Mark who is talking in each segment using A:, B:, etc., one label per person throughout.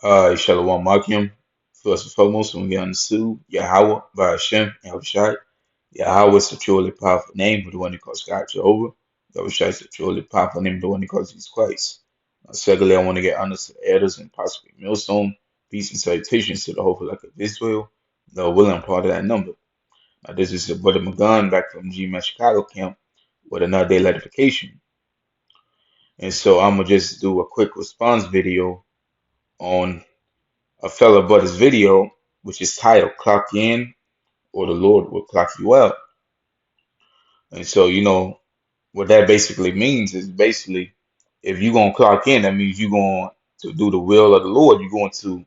A: Shalom Makim. First and foremost, when we understood Yahweh by Hashem, Yahushai. Yahweh is the truly powerful name of the one that calls God Jehovah. Yahushai is the truly powerful name of the one that calls Jesus Christ. Secondly, I want to get honor to the elders and possibly millstone. Peace and salutations to the whole elect of Israel. The willing part of that number. Now, this is your brother Magan back from G-Man Chicago camp with another day edification. And so I'm going to just do a quick response video on a fellow brother's video, which is titled Clock In or the Lord Will Clock You Out. And so, what that basically means is basically if you're going to clock in, that means you're going to do the will of the Lord. You're going to,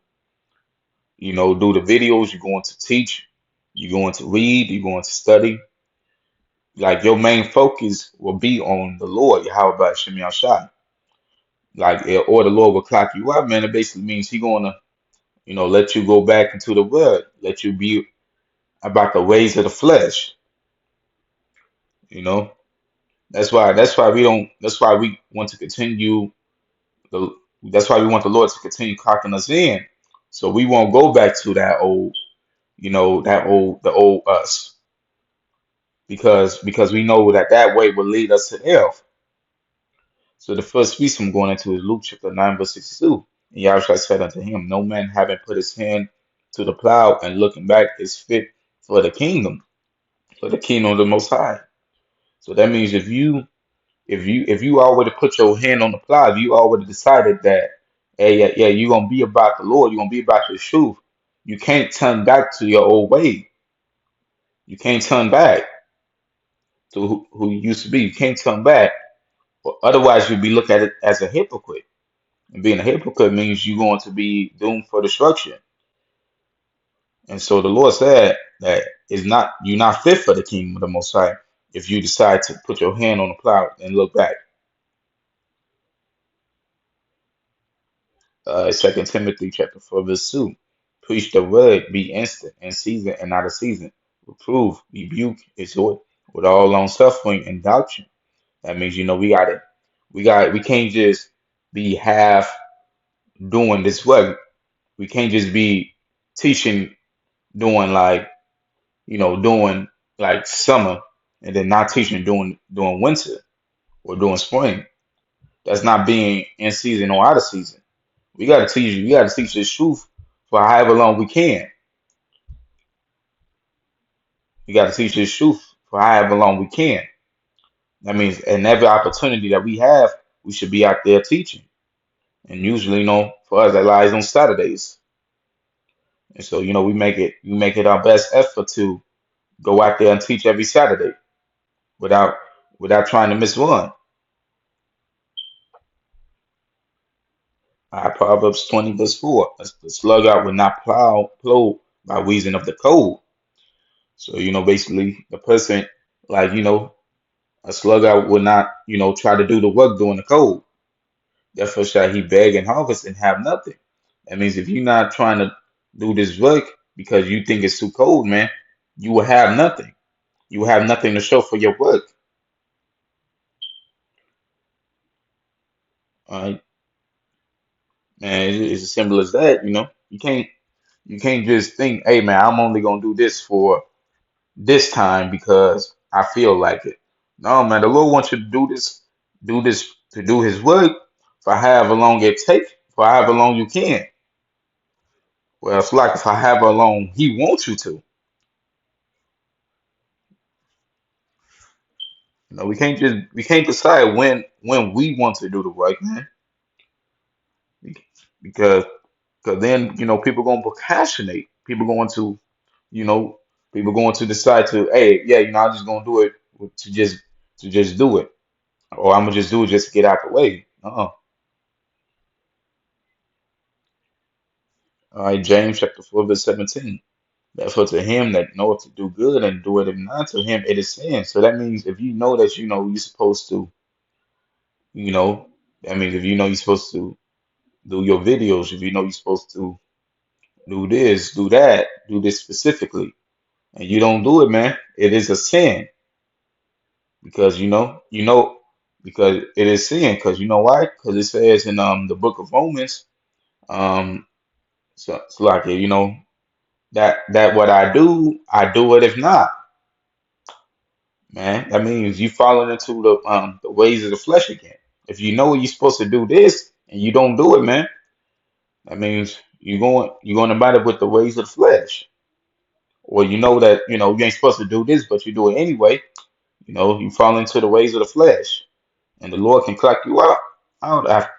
A: do the videos, you're going to teach, you're going to read, you're going to study. Like your main focus will be on the Lord, Yahweh Ba'ashem Yahshai. Like, or the Lord will clock you out, man. It basically means He's going to, let you go back into the world, let you be about the ways of the flesh. You know, that's why we want to continue the that's why we want the Lord to continue clocking us in. So we won't go back to that old, the old us, because we know that way will lead us to hell. So the first piece I'm going into is Luke chapter 9, verse 62. And Yahushua said unto him, No man having put his hand to the plow and looking back is fit for the kingdom of the most high. So that means if you already put your hand on the plow, if you already decided that, hey, yeah, you're gonna be about the Lord, you're gonna be about the truth, you can't turn back to your old way. You can't turn back to who you used to be. You can't turn back, or otherwise you'll be looked at it as a hypocrite. And being a hypocrite means you're going to be doomed for destruction. And so the Lord said that is not you're not fit for the kingdom of the Most High if you decide to put your hand on the plow and look back. 2 Timothy chapter 4, verse 2. Preach the word, be instant, in season and out of season. Reprove, rebuke, exhort with all long suffering and doctrine. That means we can't just be half doing this work. We can't just be teaching doing doing like summer and then not teaching doing winter or doing spring. That's not being in season or out of season. We gotta teach this truth for however long we can. We gotta teach this truth for however long we can. That means in every opportunity that we have, we should be out there teaching. And usually, for us that lies on Saturdays. And so, we make it our best effort to go out there and teach every Saturday without trying to miss one. Proverbs 20 verse 4. The sluggard will not plow by reason of the cold. So, basically the person, like, a sluggard will not, try to do the work during the cold. Therefore shall he beg and harvest and have nothing. That means if you're not trying to do this work because you think it's too cold, man, you will have nothing. You will have nothing to show for your work. All right, man, it's as simple as that. You can't just think, hey, man, I'm only gonna do this for this time because I feel like it. No, man, the Lord wants you to do this to do His work for however long it takes, for however long you can. Well, it's like for however long He wants you to. We can't decide when we want to do the work, man. Because then people gonna procrastinate. You know people going to decide to, hey, yeah, I'm just gonna do it to just do it, or I'm gonna just do it just to get out the way. All right, James chapter 4 verse 17. Therefore, to him that knoweth to do good and do it not, to him it is sin. So that means if you know that you're supposed to, you know, that means if you're supposed to do your videos, if you're supposed to do this, do that, do this specifically, and you don't do it, man, it is a sin because because it is sin because you know why? Because it says in the book of Romans, um So it's like, that what I do it. If not, man, that means you falling into the ways of the flesh again. If you know you're supposed to do this and you don't do it, man, that means you're going about it with the ways of the flesh. Or you know that you ain't supposed to do this, but you do it anyway. You fall into the ways of the flesh, and the Lord can clock you out after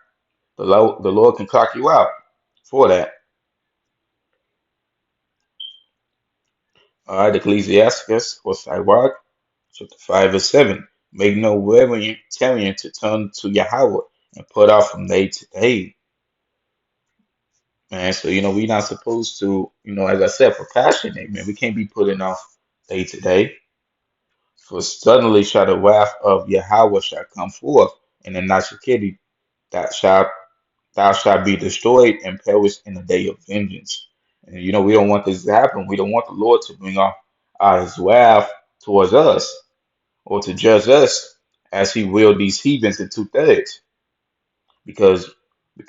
A: the Lord can clock you out for that. All right, Ecclesiasticus or Sirach, chapter 5 verse 7. Make no reverent telling to turn to Yahweh and put off from day to day. Man, so we're not supposed to, as I said, procrastinate, man. We can't be putting off day to day. For suddenly shall the wrath of Yahweh shall come forth, and in Nashikidi that shall thou shalt be destroyed and perish in the day of vengeance. And we don't want this to happen. We don't want the Lord to bring off his wrath towards us or to judge us as he willed these heathens in 2/3. Because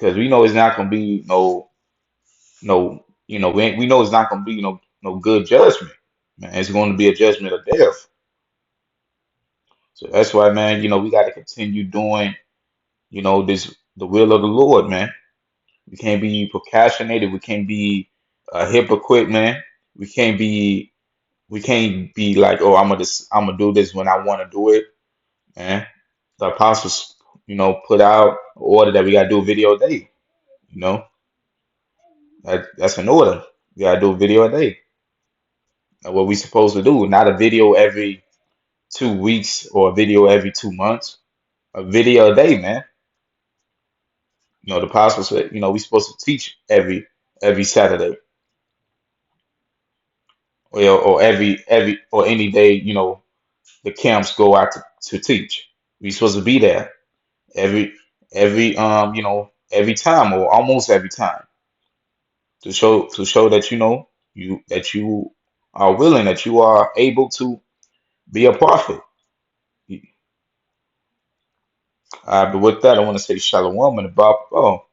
A: we know it's not gonna be we know it's not gonna be no good judgment. Man, it's going to be a judgment of death. So that's why, man, we got to continue doing, this the will of the Lord, man. We can't be procrastinated. We can't be a hypocrite, man. We can't be we can't be like, oh, I'm gonna do this when I want to do it, man. The apostles, put out an order that we gotta do a video a day. You know, that's an order. We gotta do a video a day. That's what we supposed to do. Not a video every 2 weeks or a video every 2 months. A video a day, man. The apostles said, we supposed to teach every Saturday or every or any day. The camps go out to teach. We supposed to be there every time or almost every time to show that you are willing, that you are able to be a prophet. But with that, I want to say shalom and above all.